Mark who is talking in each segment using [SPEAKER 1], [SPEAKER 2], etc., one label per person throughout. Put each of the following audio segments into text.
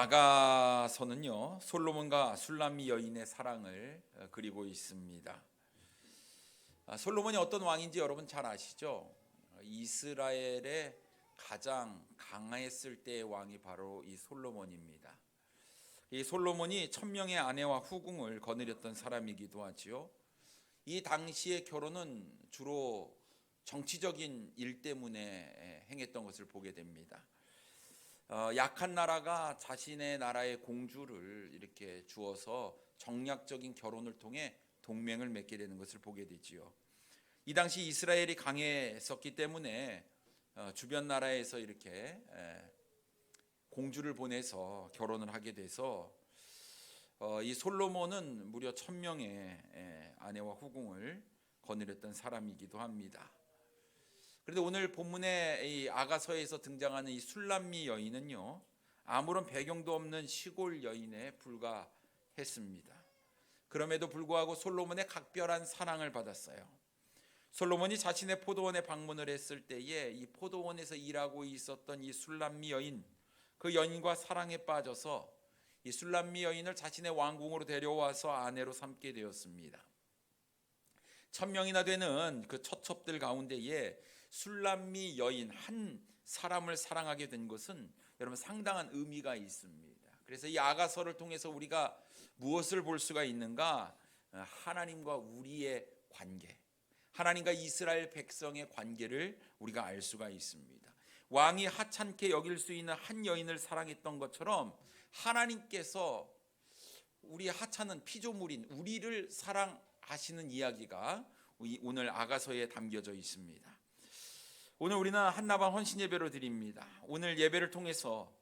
[SPEAKER 1] 아가서는요, 솔로몬과 술람미 여인의 사랑을 그리고 있습니다. 솔로몬이 어떤 왕인지 여러분 잘 아시죠? 이스라엘의 가장 강했을 때의 왕이 바로 이 솔로몬입니다. 이 솔로몬이 1000명의 아내와 후궁을 거느렸던 사람이기도 하지요. 이 당시의 결혼은 주로 정치적인 일 때문에 행했던 것을 보게 됩니다. 약한 나라가 자신의 나라의 공주를 이렇게 주어서 정략적인 결혼을 통해 동맹을 맺게 되는 것을 보게 되지요. 이 당시 이스라엘이 강했었기 때문에 주변 나라에서 이렇게 공주를 보내서 결혼을 하게 돼서 이 솔로몬은 무려 1000명의 아내와 후궁을 거느렸던 사람이기도 합니다. 그런데 오늘 본문의 이 아가서에서 등장하는 이 술람미 여인은요, 아무런 배경도 없는 시골 여인에 불과했습니다. 그럼에도 불구하고 솔로몬의 각별한 사랑을 받았어요. 솔로몬이 자신의 포도원에 방문을 했을 때에 이 포도원에서 일하고 있었던 이 술람미 여인, 그 여인과 사랑에 빠져서 이 술람미 여인을 자신의 왕궁으로 데려와서 아내로 삼게 되었습니다. 1000명이나 되는 그 처첩들 가운데에 술람미 여인 한 사람을 사랑하게 된 것은 여러분 상당한 의미가 있습니다. 그래서 이 아가서를 통해서 우리가 무엇을 볼 수가 있는가? 하나님과 우리의 관계, 하나님과 이스라엘 백성의 관계를 우리가 알 수가 있습니다. 왕이 하찮게 여길 수 있는 한 여인을 사랑했던 것처럼 하나님께서 우리 하찮은 피조물인 우리를 사랑하시는 이야기가 오늘 아가서에 담겨져 있습니다. 오늘 우리는 한나반 헌신 예배로 드립니다. 오늘 예배를 통해서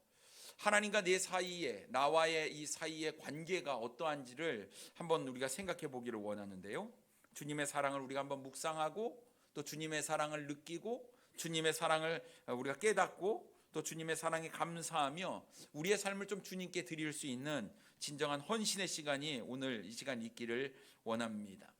[SPEAKER 1] 하나님과 내 사이에, 나와의 이 사이의 관계가 어떠한지를 한번 우리가 생각해 보기를 원하는데요. 주님의 사랑을 우리가 한번 묵상하고 또 주님의 사랑을 느끼고 주님의 사랑을 우리가 깨닫고 또 주님의 사랑에 감사하며 우리의 삶을 좀 주님께 드릴 수 있는 진정한 헌신의 시간이 오늘 이 시간 있기를 원합니다.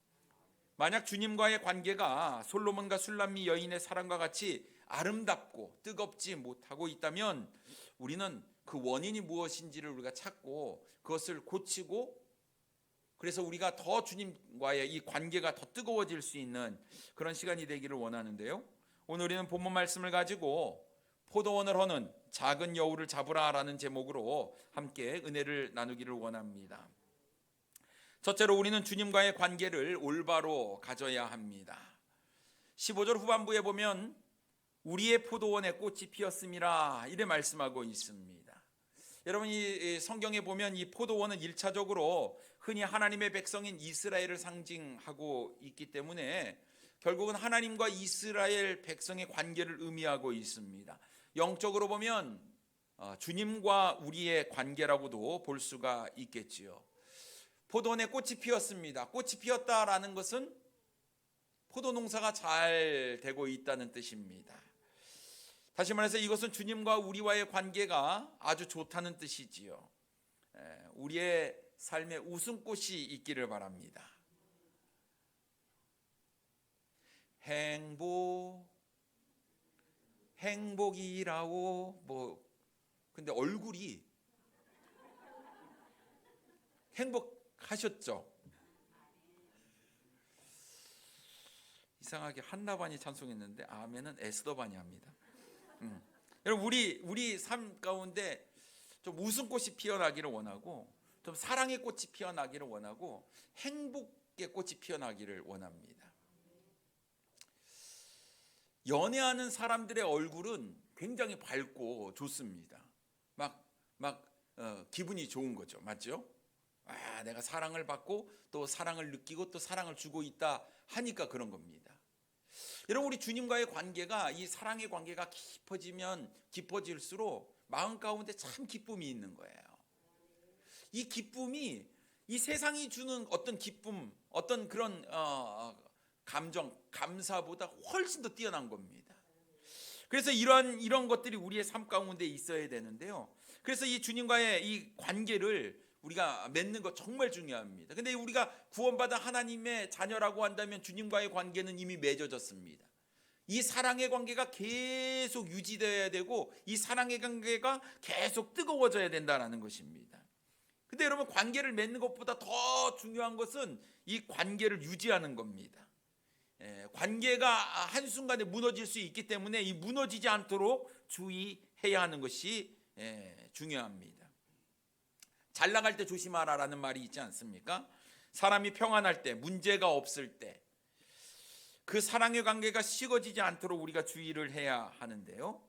[SPEAKER 1] 만약 주님과의 관계가 솔로몬과 술람미 여인의 사랑과 같이 아름답고 뜨겁지 못하고 있다면 우리는 그 원인이 무엇인지를 우리가 찾고 그것을 고치고 그래서 우리가 더 주님과의 이 관계가 더 뜨거워질 수 있는 그런 시간이 되기를 원하는데요. 오늘 우리는 본문 말씀을 가지고 포도원을 허는 작은 여우를 잡으라라는 제목으로 함께 은혜를 나누기를 원합니다. 첫째로 우리는 주님과의 관계를 올바로 가져야 합니다. 15절 후반부에 보면 우리의 포도원에 꽃이 피었음이라 이래 말씀하고 있습니다. 여러분 이 성경에 보면 이 포도원은 1차적으로 흔히 하나님의 백성인 이스라엘을 상징하고 있기 때문에 결국은 하나님과 이스라엘 백성의 관계를 의미하고 있습니다. 영적으로 보면 주님과 우리의 관계라고도 볼 수가 있겠지요. 포도원에 꽃이 피었습니다. 꽃이 피었다라는 것은 포도 농사가 잘 되고 있다는 뜻입니다. 다시 말해서 이것은 주님과 우리와의 관계가 아주 좋다는 뜻이지요. 우리의 삶에 웃음꽃이 있기를 바랍니다. 행복이라고 근데 얼굴이 행복하셨죠? 이상하게 한나반이 찬송했는데 아멘은 에스더반이 합니다. 여러분 우리 삶 가운데 좀 웃음꽃이 피어나기를 원하고 좀 사랑의 꽃이 피어나기를 원하고 행복의 꽃이 피어나기를 원합니다. 연애하는 사람들의 얼굴은 굉장히 밝고 좋습니다. 기분이 좋은 거죠. 맞죠? 내가 사랑을 받고 또 사랑을 느끼고 또 사랑을 주고 있다 하니까 그런 겁니다. 여러분 우리 주님과의 관계가 이 사랑의 관계가 깊어지면 깊어질수록 마음 가운데 참 기쁨이 있는 거예요. 이 기쁨이 이 세상이 주는 어떤 기쁨, 어떤 그런 감정, 감사보다 훨씬 더 뛰어난 겁니다. 그래서 이런 것들이 우리의 삶 가운데 있어야 되는데요. 그래서 이 주님과의 이 관계를 우리가 맺는 것 정말 중요합니다. 근데 우리가 구원받은 하나님의 자녀라고 한다면 주님과의 관계는 이미 맺어졌습니다. 이 사랑의 관계가 계속 유지되어야 되고 이 사랑의 관계가 계속 뜨거워져야 된다는 것입니다. 근데 여러분, 관계를 맺는 것보다 더 중요한 것은 이 관계를 유지하는 겁니다. 관계가 한순간에 무너질 수 있기 때문에 이 무너지지 않도록 주의해야 하는 것이 중요합니다. 잘 나갈 때 조심하라라는 말이 있지 않습니까? 사람이 평안할 때, 문제가 없을 때 그 사랑의 관계가 식어지지 않도록 우리가 주의를 해야 하는데요,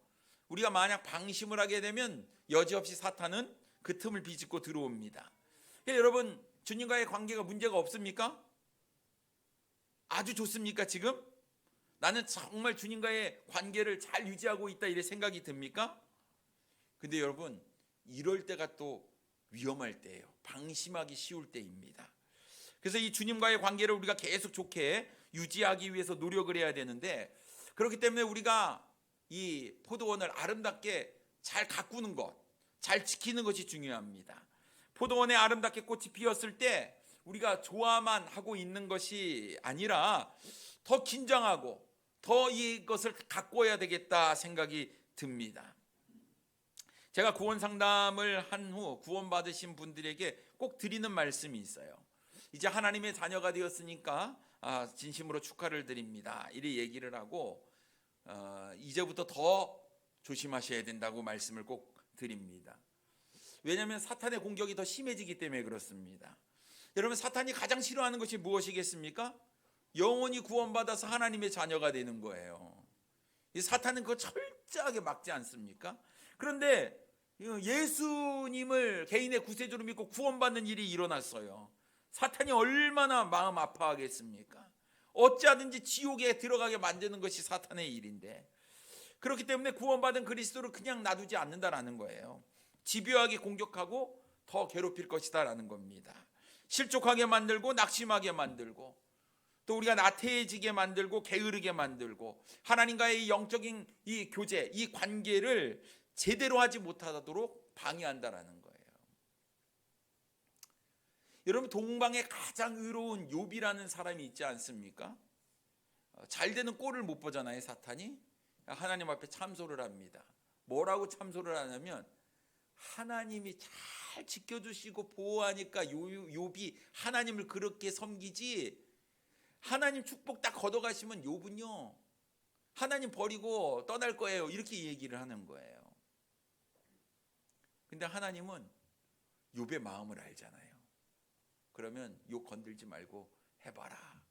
[SPEAKER 1] 우리가 만약 방심을 하게 되면 여지없이 사탄은 그 틈을 비집고 들어옵니다. 여러분, 주님과의 관계가 문제가 없습니까? 아주 좋습니까? 지금 나는 정말 주님과의 관계를 잘 유지하고 있다, 이런 생각이 듭니까? 근데 여러분, 이럴 때가 또 위험할 때예요. 방심하기 쉬울 때입니다. 그래서 이 주님과의 관계를 우리가 계속 좋게 유지하기 위해서 노력을 해야 되는데, 그렇기 때문에 우리가 이 포도원을 아름답게 잘 가꾸는 것, 잘 지키는 것이 중요합니다. 포도원에 아름답게 꽃이 피었을 때 우리가 좋아만 하고 있는 것이 아니라 더 긴장하고 더 이것을 가꿔야 되겠다 생각이 듭니다. 제가 구원 상담을 한 후 구원받으신 분들에게 꼭 드리는 말씀이 있어요. 이제 하나님의 자녀가 되었으니까 진심으로 축하를 드립니다, 이리 얘기를 하고 이제부터 더 조심하셔야 된다고 말씀을 꼭 드립니다. 왜냐하면 사탄의 공격이 더 심해지기 때문에 그렇습니다. 여러분, 사탄이 가장 싫어하는 것이 무엇이겠습니까? 영원히 구원받아서 하나님의 자녀가 되는 거예요. 이 사탄은 그거 철저하게 막지 않습니까? 그런데 예수님을 개인의 구세주로 믿고 구원받는 일이 일어났어요. 사탄이 얼마나 마음 아파하겠습니까? 어찌하든지 지옥에 들어가게 만드는 것이 사탄의 일인데, 그렇기 때문에 구원받은 그리스도를 그냥 놔두지 않는다라는 거예요. 집요하게 공격하고 더 괴롭힐 것이다 라는 겁니다. 실족하게 만들고 낙심하게 만들고 또 우리가 나태해지게 만들고 게으르게 만들고 하나님과의 이 영적인 이 교제, 이 관계를 제대로 하지 못하도록 방해한다라는 거예요. 여러분, 동방에 가장 의로운 욥이라는 사람이 있지 않습니까? 잘 되는 꼴을 못 보잖아요, 사탄이. 하나님 앞에 참소를 합니다. 뭐라고 참소를 하냐면, 하나님이 잘 지켜주시고 보호하니까 욥이 하나님을 그렇게 섬기지, 하나님 축복 딱 걷어가시면 욥은요 하나님 버리고 떠날 거예요, 이렇게 얘기를 하는 거예요. 근데 하나님은 욥의 마음을 알잖아요. 그러면 욥 건들지 말고 해봐라.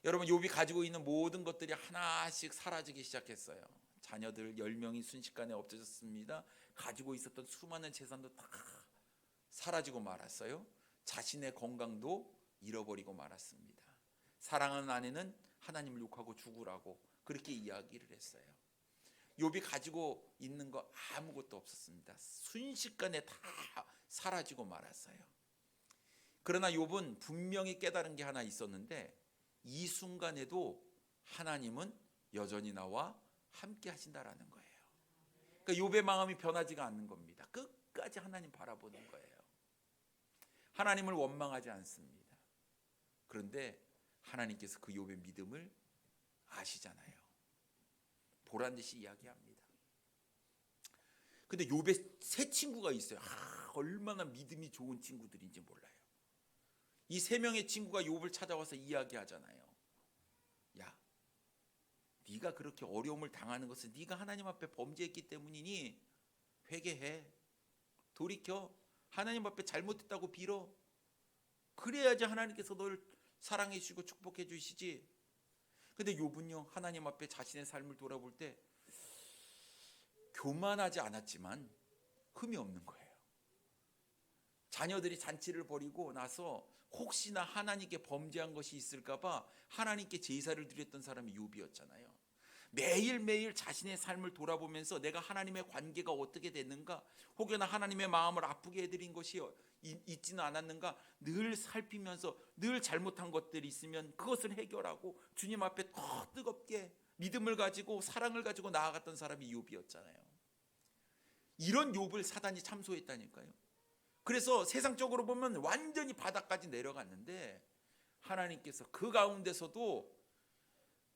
[SPEAKER 1] 여러분, 욥이 가지고 있는 모든 것들이 하나씩 사라지기 시작했어요. 자녀들 10명이 순식간에 없어졌습니다. 가지고 있었던 수많은 재산도 다 사라지고 말았어요. 자신의 건강도 잃어버리고 말았습니다. 사랑하는 아내는 하나님을 욕하고 죽으라고 그렇게 이야기를 했어요. 욥이 가지고 있는 거 아무것도 없었습니다. 순식간에 다 사라지고 말았어요. 그러나 욥은 분명히 깨달은 게 하나 있었는데, 이 순간에도 하나님은 여전히 나와 함께 하신다라는 거예요. 그러니까 욥의 마음이 변하지가 않는 겁니다. 끝까지 하나님 바라보는 거예요. 하나님을 원망하지 않습니다. 그런데 하나님께서 그 욥의 믿음을 아시잖아요. 보란 듯이 이야기합니다. 근데 욥의 세 친구가 있어요. 얼마나 믿음이 좋은 친구들인지 몰라요. 이 세 명의 친구가 욥을 찾아와서 이야기하잖아요. 야, 네가 그렇게 어려움을 당하는 것은 네가 하나님 앞에 범죄했기 때문이니 회개해. 돌이켜. 하나님 앞에 잘못했다고 빌어. 그래야지 하나님께서 너를 사랑해 주시고 축복해 주시지. 근데 욥은요, 하나님 앞에 자신의 삶을 돌아볼 때 교만하지 않았지만 흠이 없는 거예요. 자녀들이 잔치를 벌이고 나서 혹시나 하나님께 범죄한 것이 있을까 봐 하나님께 제사를 드렸던 사람이 욥이었잖아요. 매일매일 자신의 삶을 돌아보면서 내가 하나님의 관계가 어떻게 됐는가, 혹여나 하나님의 마음을 아프게 해드린 것이 있지는 않았는가 늘 살피면서 늘 잘못한 것들이 있으면 그것을 해결하고 주님 앞에 더 뜨겁게 믿음을 가지고 사랑을 가지고 나아갔던 사람이 욥이었잖아요. 이런 욥을 사단이 참소했다니까요. 그래서 세상적으로 보면 완전히 바닥까지 내려갔는데 하나님께서 그 가운데서도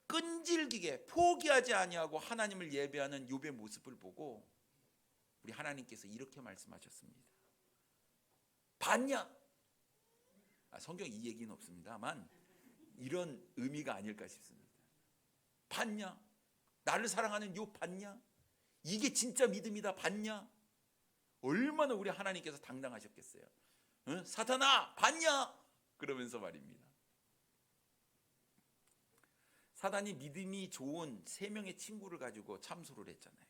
[SPEAKER 1] 끈질기게 포기하지 아니하고 하나님을 예배하는 욥의 모습을 보고 우리 하나님께서 이렇게 말씀하셨습니다. 봤냐? 성경 이 얘기는 없습니다만 이런 의미가 아닐까 싶습니다. 봤냐? 나를 사랑하는 욥 봤냐? 이게 진짜 믿음이다. 봤냐? 얼마나 우리 하나님께서 당당하셨겠어요. 응? 사탄아 봤냐? 그러면서 말입니다. 사단이 믿음이 좋은 3명의 친구를 가지고 참소를 했잖아요.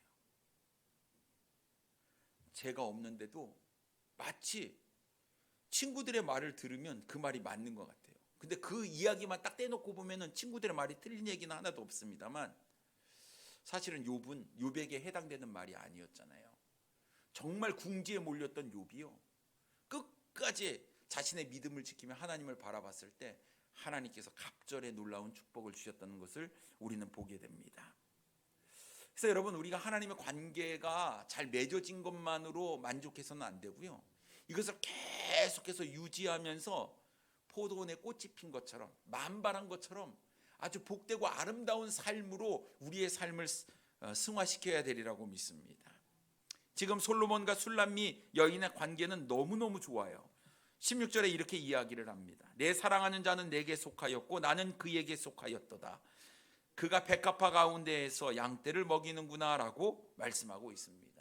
[SPEAKER 1] 죄가 없는데도 마치 친구들의 말을 들으면 그 말이 맞는 것 같아요. 근데 그 이야기만 딱 떼놓고 보면은 친구들의 말이 틀린 얘기는 하나도 없습니다만 사실은 욥에게 해당되는 말이 아니었잖아요. 정말 궁지에 몰렸던 욥이요, 끝까지 자신의 믿음을 지키며 하나님을 바라봤을 때 하나님께서 갑절의 놀라운 축복을 주셨다는 것을 우리는 보게 됩니다. 그래서 여러분, 우리가 하나님의 관계가 잘 맺어진 것만으로 만족해서는 안 되고요, 이것을 계속해서 유지하면서 포도원에 꽃이 핀 것처럼 만발한 것처럼 아주 복되고 아름다운 삶으로 우리의 삶을 승화시켜야 되리라고 믿습니다. 지금 솔로몬과 술람미 여인의 관계는 너무너무 좋아요. 16절에 이렇게 이야기를 합니다. 내 사랑하는 자는 내게 속하였고 나는 그에게 속하였도다. 그가 백합화 가운데에서 양떼를 먹이는구나 라고 말씀하고 있습니다.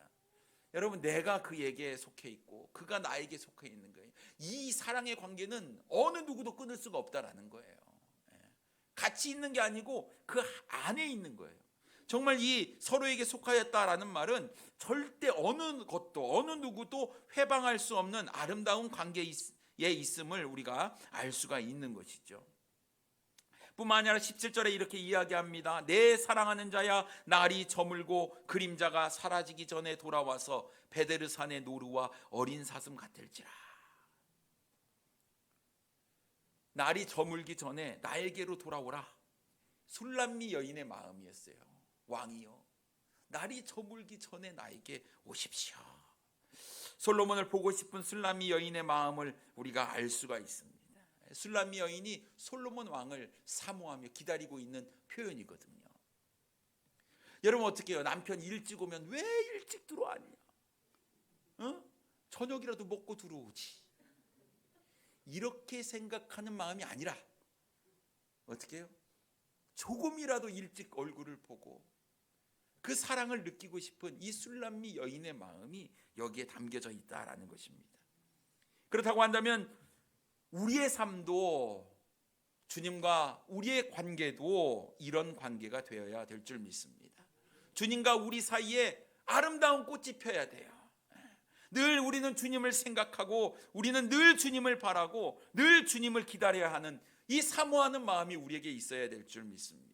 [SPEAKER 1] 여러분, 내가 그에게 속해 있고 그가 나에게 속해 있는 거예요. 이 사랑의 관계는 어느 누구도 끊을 수가 없다라는 거예요. 같이 있는 게 아니고 그 안에 있는 거예요. 정말 이 서로에게 속하였다라는 말은 절대 어느 것도 어느 누구도 회방할 수 없는 아름다운 관계에 있음을 우리가 알 수가 있는 것이죠. 뿐만 아니라 17절에 이렇게 이야기합니다. 내 사랑하는 자야, 날이 저물고 그림자가 사라지기 전에 돌아와서 베데르산의 노루와 어린 사슴 같을지라. 날이 저물기 전에 나에게로 돌아오라. 술람미 여인의 마음이었어요. 왕이여, 날이 저물기 전에 나에게 오십시오. 솔로몬을 보고 싶은 술람미 여인의 마음을 우리가 알 수가 있습니다. 술람미 여인이 솔로몬 왕을 사모하며 기다리고 있는 표현이거든요. 여러분, 어떻게 해요? 남편 일찍 오면 왜 일찍 들어왔냐? 저녁이라도 먹고 들어오지. 이렇게 생각하는 마음이 아니라 어떻게 해요? 조금이라도 일찍 얼굴을 보고 그 사랑을 느끼고 싶은 이 술람미 여인의 마음이 여기에 담겨져 있다라는 것입니다. 그렇다고 한다면 우리의 삶도, 주님과 우리의 관계도 이런 관계가 되어야 될 줄 믿습니다. 주님과 우리 사이에 아름다운 꽃이 펴야 돼요. 늘 우리는 주님을 생각하고 우리는 늘 주님을 바라고 늘 주님을 기다려야 하는 이 사모하는 마음이 우리에게 있어야 될 줄 믿습니다.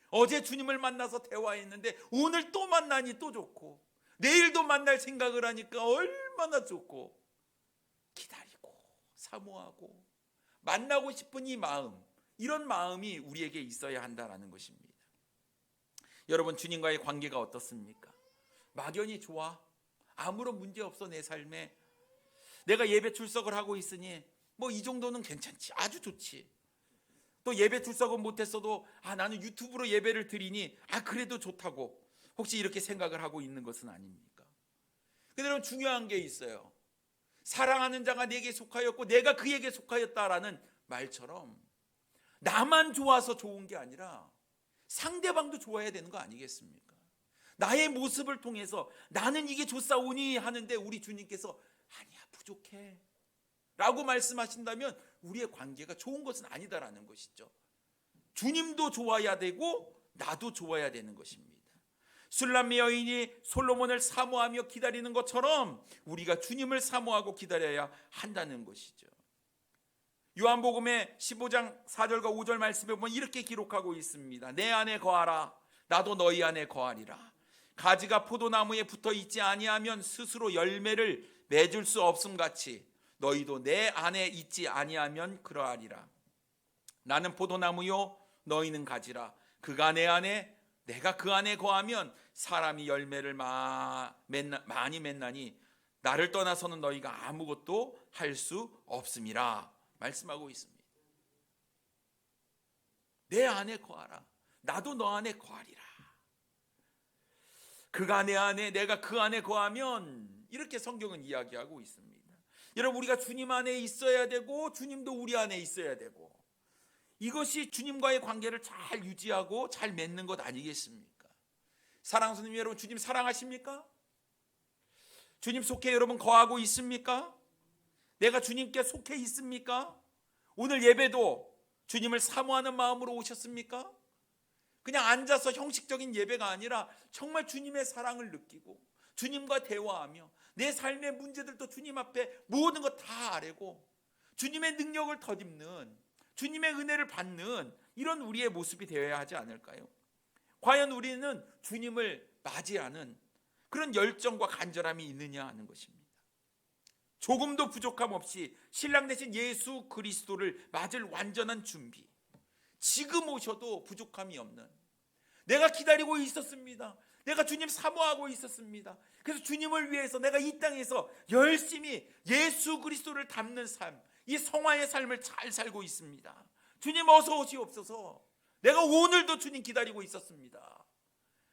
[SPEAKER 1] 어제 주님을 만나서 대화했는데 오늘 또 만나니 또 좋고 내일도 만날 생각을 하니까 얼마나 좋고, 기다리고 사모하고 만나고 싶은 이 마음, 이런 마음이 우리에게 있어야 한다는 것입니다. 여러분, 주님과의 관계가 어떻습니까? 막연히 좋아? 아무런 문제 없어. 내 삶에 내가 예배 출석을 하고 있으니 뭐 이 정도는 괜찮지, 아주 좋지. 또 예배 출석은 못했어도 나는 유튜브로 예배를 드리니 그래도 좋다고 혹시 이렇게 생각을 하고 있는 것은 아닙니까? 근데 여러분, 중요한 게 있어요. 사랑하는 자가 내게 속하였고 내가 그에게 속하였다라는 말처럼 나만 좋아서 좋은 게 아니라 상대방도 좋아야 되는 거 아니겠습니까? 나의 모습을 통해서 나는 이게 좋사오니 하는데 우리 주님께서 아니야, 부족해 라고 말씀하신다면 우리의 관계가 좋은 것은 아니다라는 것이죠. 주님도 좋아야 되고 나도 좋아야 되는 것입니다. 술람미 여인이 솔로몬을 사모하며 기다리는 것처럼 우리가 주님을 사모하고 기다려야 한다는 것이죠. 요한복음의 15장 4절과 5절 말씀에 보면 이렇게 기록하고 있습니다. 내 안에 거하라, 나도 너희 안에 거하리라. 가지가 포도나무에 붙어 있지 아니하면 스스로 열매를 맺을 수 없음 같이 너희도 내 안에 있지 아니하면 그러하리라. 나는 포도나무요, 너희는 가지라. 그가 내 안에, 내가 그 안에 거하면 사람이 열매를 많이 맺나니 나를 떠나서는 너희가 아무것도 할 수 없음이라 말씀하고 있습니다. 내 안에 거하라. 나도 너 안에 거하리라. 그가 내 안에 내가 그 안에 거하면, 이렇게 성경은 이야기하고 있습니다. 여러분, 우리가 주님 안에 있어야 되고 주님도 우리 안에 있어야 되고, 이것이 주님과의 관계를 잘 유지하고 잘 맺는 것 아니겠습니까? 사랑하는 성도님 여러분, 주님 사랑하십니까? 주님 속해 여러분 거하고 있습니까? 내가 주님께 속해 있습니까? 오늘 예배도 주님을 사모하는 마음으로 오셨습니까? 그냥 앉아서 형식적인 예배가 아니라 정말 주님의 사랑을 느끼고 주님과 대화하며 내 삶의 문제들도 주님 앞에 모든 것 다 아뢰고 주님의 능력을 덧입는, 주님의 은혜를 받는 이런 우리의 모습이 되어야 하지 않을까요? 과연 우리는 주님을 맞이하는 그런 열정과 간절함이 있느냐 하는 것입니다. 조금도 부족함 없이 신랑 되신 예수 그리스도를 맞을 완전한 준비, 지금 오셔도 부족함이 없는, 내가 기다리고 있었습니다. 내가 주님 사모하고 있었습니다. 그래서 주님을 위해서 내가 이 땅에서 열심히 예수 그리스도를 닮는 삶, 이 성화의 삶을 잘 살고 있습니다. 주님 어서 오시옵소서, 내가 오늘도 주님 기다리고 있었습니다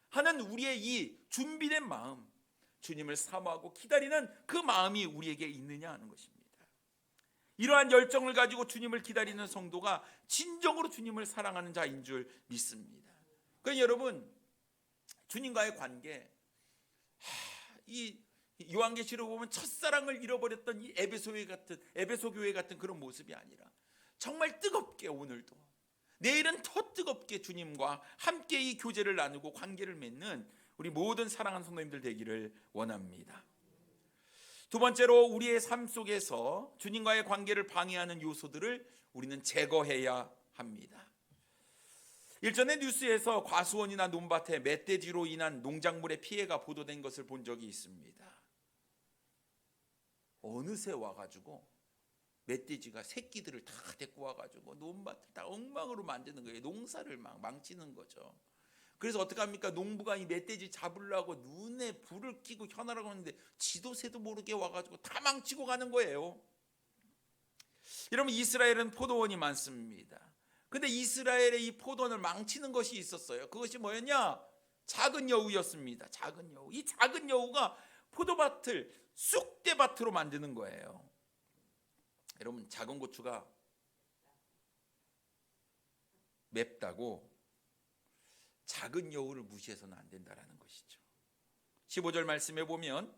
[SPEAKER 1] 하는 우리의 이 준비된 마음, 주님을 사모하고 기다리는 그 마음이 우리에게 있느냐 하는 것입니다. 이러한 열정을 가지고 주님을 기다리는 성도가 진정으로 주님을 사랑하는 자인 줄 믿습니다. 그러니까 여러분, 주님과의 관계, 이 요한계시록 보면 첫사랑을 잃어버렸던 이 에베소 교회 같은 그런 모습이 아니라 정말 뜨겁게, 오늘도 내일은 더 뜨겁게 주님과 함께 이 교제를 나누고 관계를 맺는 우리 모든 사랑하는 성도님들 되기를 원합니다. 두 번째로, 우리의 삶 속에서 주님과의 관계를 방해하는 요소들을 우리는 제거해야 합니다. 일전에 뉴스에서 과수원이나 논밭에 멧돼지로 인한 농작물의 피해가 보도된 것을 본 적이 있습니다. 어느새 와가지고 멧돼지가 새끼들을 다 데리고 와가지고 논밭을 다 엉망으로 만드는 거예요. 농사를 막 망치는 거죠. 그래서 어떻게 합니까? 농부가 이 멧돼지 잡으려고 눈에 불을 켜고 현하라고 하는데 지도 새도 모르게 와가지고 다 망치고 가는 거예요. 여러분, 이스라엘은 포도원이 많습니다. 근데 이스라엘의 이 포도원을 망치는 것이 있었어요. 그것이 뭐였냐? 작은 여우였습니다. 작은 여우. 이 작은 여우가 포도밭을 쑥대밭으로 만드는 거예요. 여러분, 작은 고추가 맵다고 작은 여우를 무시해서는 안 된다라는 것이죠. 15절 말씀에 보면,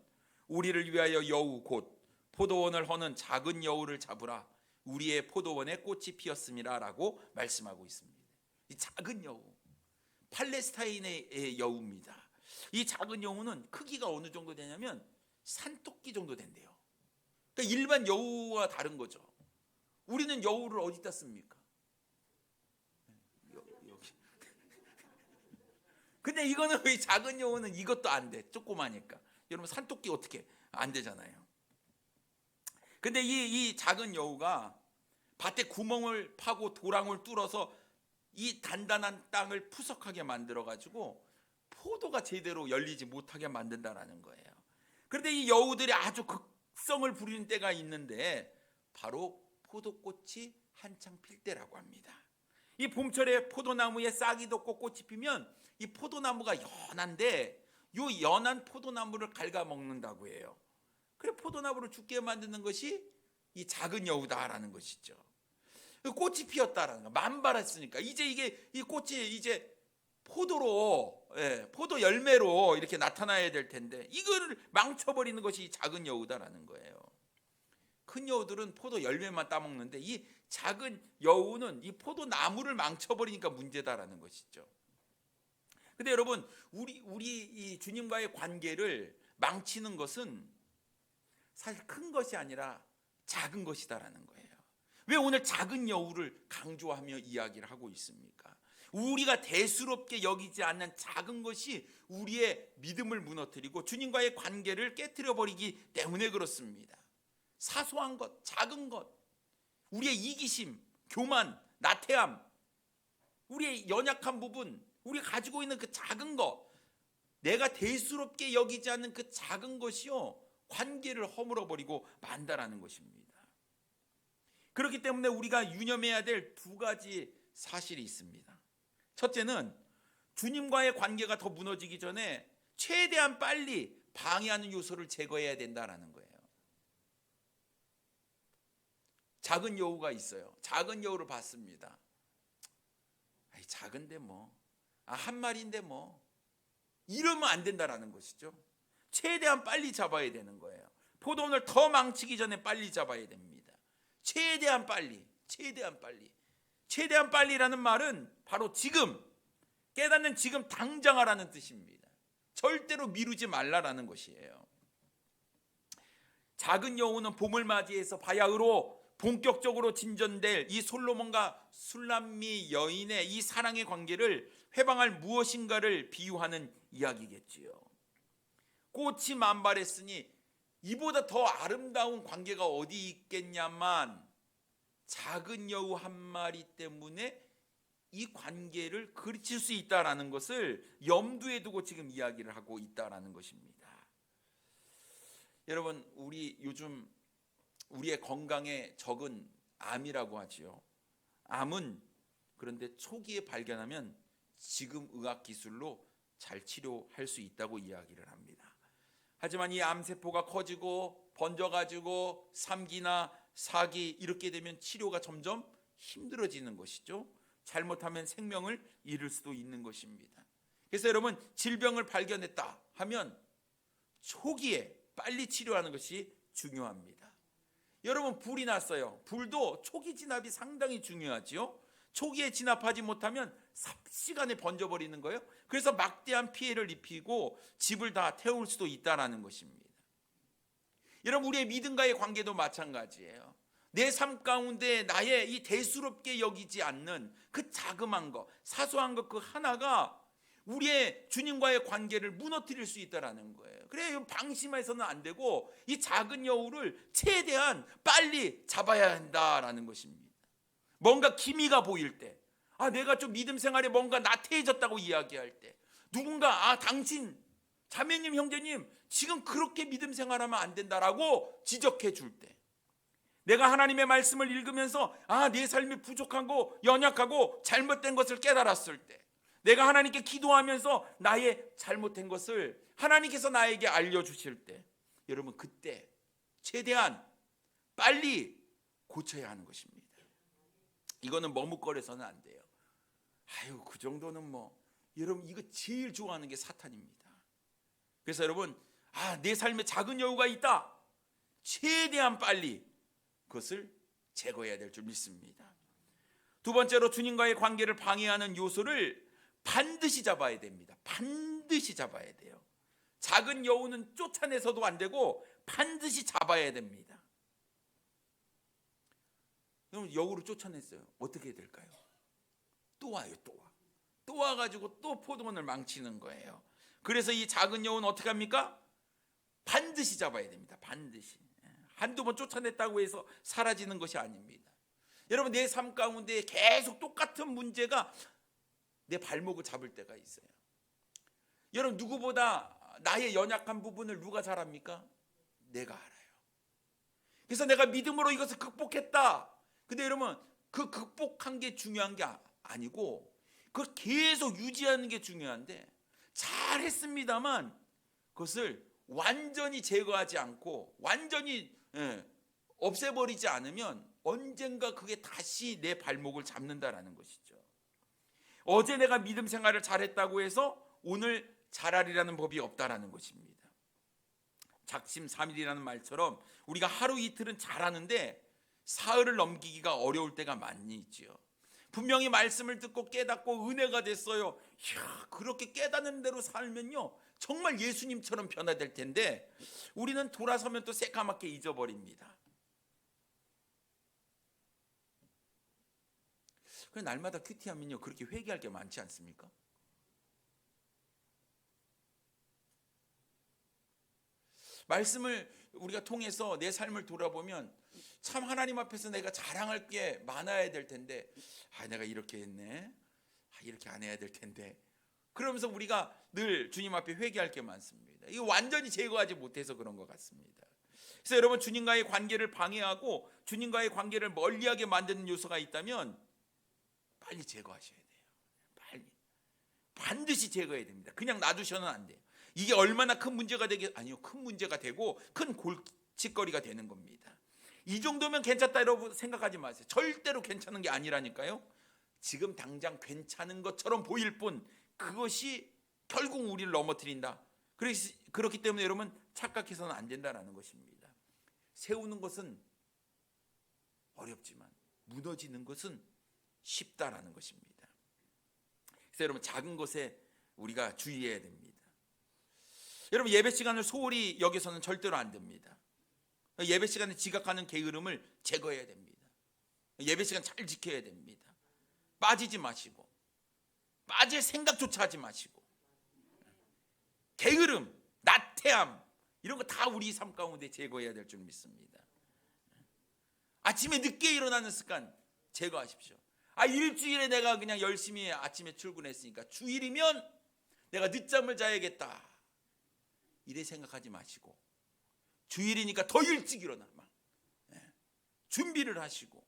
[SPEAKER 1] 우리를 위하여 여우 곧 포도원을 허는 작은 여우를 잡으라, 우리의 포도원에 꽃이 피었음이라 라고 말씀하고 있습니다. 이 작은 여우, 팔레스타인의 여우입니다. 이 작은 여우는 크기가 어느 정도 되냐면 산토끼 정도 된대요. 그러니까 일반 여우와 다른 거죠. 우리는 여우를 어디다 씁니까? 여기. 근데 이거는, 왜 작은 여우는 이것도 안 돼? 조그마니까. 여러분, 산토끼 어떻게 안 되잖아요. 근데 이 작은 여우가 밭에 구멍을 파고 도랑을 뚫어서 이 단단한 땅을 푸석하게 만들어 가지고 포도가 제대로 열리지 못하게 만든다라는 거예요. 그런데 이 여우들이 아주 극성을 부리는 때가 있는데 바로 포도꽃이 한창 필 때라고 합니다. 이 봄철에 포도나무에 싹이 돋고 꽃이 피면 이 포도나무가 연한데, 이 연한 포도나무를 갉아먹는다고 해요. 그래, 포도나무를 죽게 만드는 것이 이 작은 여우다라는 것이죠. 꽃이 피었다라는 거, 만발했으니까 이제 이 꽃이 이제 포도로, 포도 열매로 이렇게 나타나야 될 텐데 이거를 망쳐버리는 것이 작은 여우다라는 거예요. 큰 여우들은 포도 열매만 따먹는데 이 작은 여우는 이 포도나무를 망쳐버리니까 문제다라는 것이죠. 근데 여러분, 우리 이 주님과의 관계를 망치는 것은 사실 큰 것이 아니라 작은 것이다라는 거예요. 왜 오늘 작은 여우를 강조하며 이야기를 하고 있습니까? 우리가 대수롭게 여기지 않는 작은 것이 우리의 믿음을 무너뜨리고 주님과의 관계를 깨트려 버리기 때문에 그렇습니다. 사소한 것, 작은 것, 우리의 이기심, 교만, 나태함, 우리의 연약한 부분, 우리가 가지고 있는 그 작은 것, 내가 대수롭게 여기지 않는 그 작은 것이요, 관계를 허물어버리고 만다라는 것입니다. 그렇기 때문에 우리가 유념해야 될 두 가지 사실이 있습니다. 첫째는 주님과의 관계가 더 무너지기 전에 최대한 빨리 방해하는 요소를 제거해야 된다라는 거예요. 작은 여우가 있어요. 작은 여우를 봤습니다. 작은데 한 마리인데 이러면 안 된다라는 것이죠. 최대한 빨리 잡아야 되는 거예요. 포도원을 더 망치기 전에 빨리 잡아야 됩니다. 최대한 빨리. 최대한 빨리라는 말은 바로 지금, 깨닫는 지금 당장 하라는 뜻입니다. 절대로 미루지 말라라는 것이에요. 작은 여우는 봄을 맞이해서 바야흐로 본격적으로 진전될 이 솔로몬과 술람미 여인의 이 사랑의 관계를 회방할 무엇인가를 비유하는 이야기겠지요. 꽃이 만발했으니 이보다 더 아름다운 관계가 어디 있겠냐만 작은 여우 한 마리 때문에 이 관계를 그르칠 수 있다라는 것을 염두에 두고 지금 이야기를 하고 있다라는 것입니다. 여러분, 우리 요즘 우리의 건강에 적은 암이라고 하지요. 암은 그런데 초기에 발견하면 지금 의학 기술로 잘 치료할 수 있다고 이야기를 합니다. 하지만 이 암세포가 커지고 번져가지고 3기나 4기 이렇게 되면 치료가 점점 힘들어지는 것이죠. 잘못하면 생명을 잃을 수도 있는 것입니다. 그래서 여러분, 질병을 발견했다 하면 초기에 빨리 치료하는 것이 중요합니다. 여러분, 불이 났어요. 불도 초기 진압이 상당히 중요하지요. 초기에 진압하지 못하면 삽시간에 번져버리는 거예요. 그래서 막대한 피해를 입히고 집을 다 태울 수도 있다는 것입니다. 여러분, 우리의 믿음과의 관계도 마찬가지예요. 내 삶 가운데 나의 이 대수롭게 여기지 않는 그 자그만 것, 사소한 것 그 하나가 우리의 주님과의 관계를 무너뜨릴 수 있다는 거예요. 그래, 방심해서는 안 되고 이 작은 여우를 최대한 빨리 잡아야 한다라는 것입니다. 뭔가 기미가 보일 때, 내가 좀 믿음 생활에 뭔가 나태해졌다고 이야기할 때, 누군가 당신 자매님 형제님 지금 그렇게 믿음 생활하면 안 된다라고 지적해 줄 때, 내가 하나님의 말씀을 읽으면서 내 삶이 부족하고 연약하고 잘못된 것을 깨달았을 때, 내가 하나님께 기도하면서 나의 잘못된 것을 하나님께서 나에게 알려주실 때, 여러분 그때 최대한 빨리 고쳐야 하는 것입니다. 이거는 머뭇거려서는 안 돼요. 그 정도는 여러분 이거 제일 좋아하는 게 사탄입니다. 그래서 여러분, 내 삶에 작은 여우가 있다, 최대한 빨리 그것을 제거해야 될 줄 믿습니다. 두 번째로, 주님과의 관계를 방해하는 요소를 반드시 잡아야 됩니다. 반드시 잡아야 돼요. 작은 여우는 쫓아내서도 안 되고 반드시 잡아야 됩니다. 그럼 여우를 쫓아냈어요. 어떻게 될까요? 또 와요. 또 와가지고 또 포도원을 망치는 거예요. 그래서 이 작은 여우는 어떻게 합니까? 반드시 잡아야 됩니다. 반드시. 한두 번 쫓아냈다고 해서 사라지는 것이 아닙니다. 여러분, 내 삶 가운데 계속 똑같은 문제가 내 발목을 잡을 때가 있어요. 여러분, 누구보다 나의 연약한 부분을 누가 잘 압니까? 내가 알아요. 그래서 내가 믿음으로 이것을 극복했다. 근데 여러분, 그 극복한 게 중요한 게 아니고 그걸 계속 유지하는 게 중요한데, 잘했습니다만 그것을 완전히 제거하지 않고 완전히 없애버리지 않으면 언젠가 그게 다시 내 발목을 잡는다라는 것이죠. 어제 내가 믿음 생활을 잘했다고 해서 오늘 잘하리라는 법이 없다라는 것입니다. 작심삼일이라는 말처럼 우리가 하루 이틀은 잘하는데 사흘을 넘기기가 어려울 때가 많이 있지요. 분명히 말씀을 듣고 깨닫고 은혜가 됐어요. 그렇게 깨닫는 대로 살면요 정말 예수님처럼 변화될 텐데 우리는 돌아서면 또 새까맣게 잊어버립니다. 그래서 날마다 큐티하면요 그렇게 회개할 게 많지 않습니까? 말씀을 우리가 통해서 내 삶을 돌아보면 참 하나님 앞에서 내가 자랑할 게 많아야 될 텐데 내가 이렇게 했네, 이렇게 안 해야 될 텐데, 그러면서 우리가 늘 주님 앞에 회개할 게 많습니다. 이거 완전히 제거하지 못해서 그런 것 같습니다. 그래서 여러분, 주님과의 관계를 방해하고 주님과의 관계를 멀리하게 만드는 요소가 있다면 빨리 제거하셔야 돼요. 반드시 제거해야 됩니다. 그냥 놔두셔는 안 돼요. 이게 얼마나 큰 문제가 아니요, 큰 문제가 되고 큰 골칫거리가 되는 겁니다. 이 정도면 괜찮다 여러분 생각하지 마세요. 절대로 괜찮은 게 아니라니까요. 지금 당장 괜찮은 것처럼 보일 뿐 그것이 결국 우리를 넘어뜨린다. 그렇기 때문에 여러분 착각해서는 안 된다는 것입니다. 세우는 것은 어렵지만 무너지는 것은 쉽다라는 것입니다. 그래서 여러분 작은 것에 우리가 주의해야 됩니다. 여러분 예배 시간을 소홀히 여기서는 절대로 안 됩니다. 예배 시간에 지각하는 게으름을 제거해야 됩니다. 예배 시간 잘 지켜야 됩니다. 빠지지 마시고 빠질 생각조차 하지 마시고 게으름, 나태함 이런 거 다 우리 삶 가운데 제거해야 될 줄 믿습니다. 아침에 늦게 일어나는 습관 제거하십시오. 일주일에 내가 그냥 열심히 아침에 출근했으니까 주일이면 내가 늦잠을 자야겠다 이래 생각하지 마시고 주일이니까 더 일찍 일어나 준비를 하시고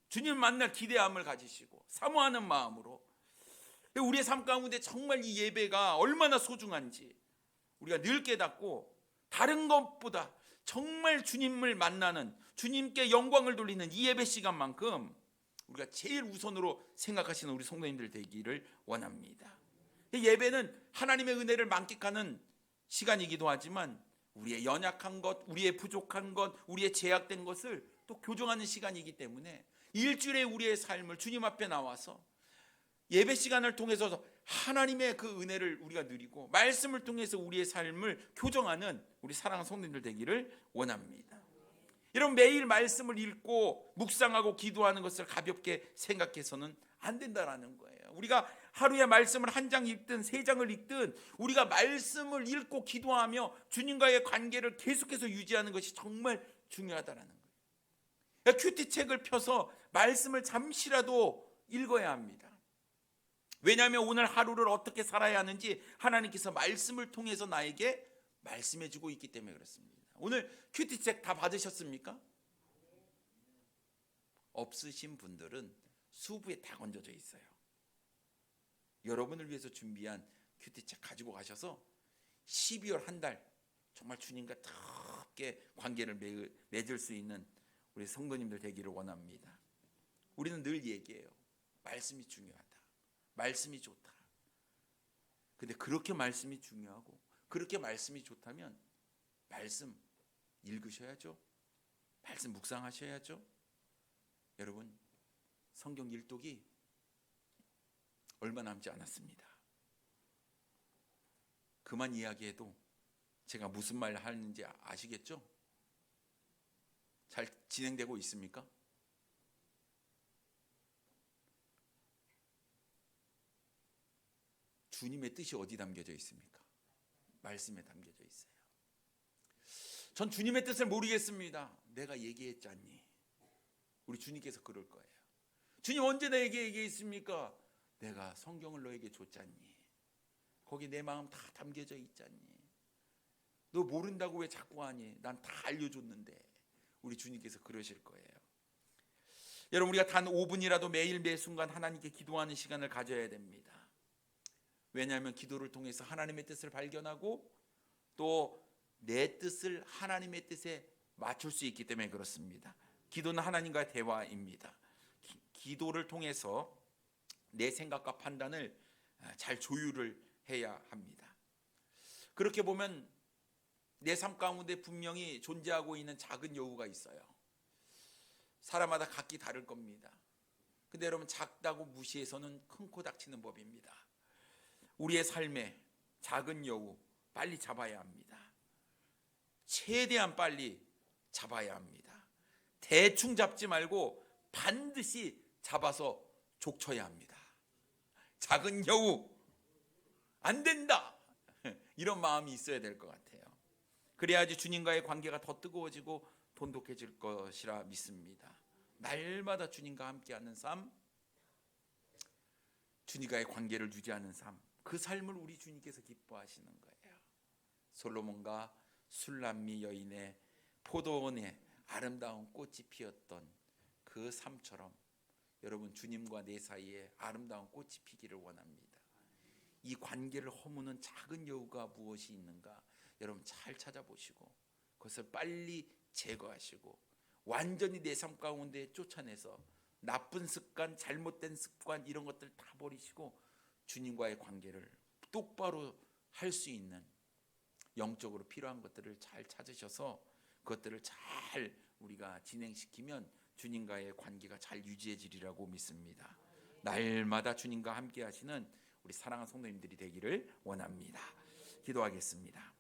[SPEAKER 1] 주님 만날 기대함을 가지시고 사모하는 마음으로 우리의 삶 가운데 정말 이 예배가 얼마나 소중한지 우리가 늘 깨닫고 다른 것보다 정말 주님을 만나는 주님께 영광을 돌리는 이 예배 시간만큼 우리가 제일 우선으로 생각하시는 우리 성도님들 되기를 원합니다. 예배는 하나님의 은혜를 만끽하는 시간이기도 하지만 우리의 연약한 것, 우리의 부족한 것, 우리의 제약된 것을 또 교정하는 시간이기 때문에 일주일에 우리의 삶을 주님 앞에 나와서 예배 시간을 통해서 하나님의 그 은혜를 우리가 누리고 말씀을 통해서 우리의 삶을 교정하는 우리 사랑하는 성도님들 되기를 원합니다. 여러분 매일 말씀을 읽고 묵상하고 기도하는 것을 가볍게 생각해서는 안 된다라는 거예요. 우리가 하루에 말씀을 한 장 읽든 세 장을 읽든 우리가 말씀을 읽고 기도하며 주님과의 관계를 계속해서 유지하는 것이 정말 중요하다라는 거예요. 큐티책을 펴서 말씀을 잠시라도 읽어야 합니다. 왜냐하면 오늘 하루를 어떻게 살아야 하는지 하나님께서 말씀을 통해서 나에게 말씀해 주고 있기 때문에 그렇습니다. 오늘 큐티책 다 받으셨습니까? 없으신 분들은 수부에 다 건져져 있어요. 여러분을 위해서 준비한 큐티책 가지고 가셔서 12월 한 달 정말 주님과 깊게 관계를 맺을 수 있는 우리 성도님들 되기를 원합니다. 우리는 늘 얘기해요. 말씀이 중요하다. 말씀이 좋다. 근데 그렇게 말씀이 중요하고 그렇게 말씀이 좋다면 말씀 읽으셔야죠. 말씀 묵상하셔야죠. 여러분 성경 일독이 얼마 남지 않았습니다. 그만 이야기해도 제가 무슨 말 하는지 아시겠죠? 잘 진행되고 있습니까? 주님의 뜻이 어디 담겨져 있습니까? 말씀에 담겨져 있어요. 전 주님의 뜻을 모르겠습니다. 내가 얘기했잖니. 우리 주님께서 그럴 거예요. 주님 언제 내게 얘기했습니까? 내가 성경을 너에게 줬잖니. 거기 내 마음 다 담겨져 있잖니. 너 모른다고 왜 자꾸 하니? 난 다 알려줬는데. 우리 주님께서 그러실 거예요. 여러분 우리가 단 5분이라도 매일 매 순간 하나님께 기도하는 시간을 가져야 됩니다. 왜냐하면 기도를 통해서 하나님의 뜻을 발견하고 또 내 뜻을 하나님의 뜻에 맞출 수 있기 때문에 그렇습니다. 기도는 하나님과의 대화입니다. 기도를 통해서 내 생각과 판단을 잘 조율을 해야 합니다. 그렇게 보면 내 삶 가운데 분명히 존재하고 있는 작은 여우가 있어요. 사람마다 각기 다를 겁니다. 근데 여러분 작다고 무시해서는 큰 코 닥치는 법입니다. 우리의 삶에 작은 여우 빨리 잡아야 합니다. 최대한 빨리 잡아야 합니다. 대충 잡지 말고 반드시 잡아서 족쳐야 합니다. 작은 여우 안 된다 이런 마음이 있어야 될 것 같아요. 그래야지 주님과의 관계가 더 뜨거워지고 돈독해질 것이라 믿습니다. 날마다 주님과 함께하는 삶, 주님과의 관계를 유지하는 삶, 그 삶을 우리 주님께서 기뻐하시는 거예요. 솔로몬과 술람미 여인의 포도원에 아름다운 꽃이 피었던 그 삶처럼 여러분 주님과 내 사이에 아름다운 꽃이 피기를 원합니다. 이 관계를 허무는 작은 여우가 무엇이 있는가 여러분 잘 찾아보시고 그것을 빨리 제거하시고 완전히 내 삶 가운데 쫓아내서 나쁜 습관, 잘못된 습관 이런 것들 다 버리시고 주님과의 관계를 똑바로 할 수 있는 영적으로 필요한 것들을 잘 찾으셔서 그것들을 잘 우리가 진행시키면 주님과의 관계가 잘 유지해지리라고 믿습니다. 날마다 주님과 함께 하시는 우리 사랑하는 성도님들이 되기를 원합니다. 기도하겠습니다.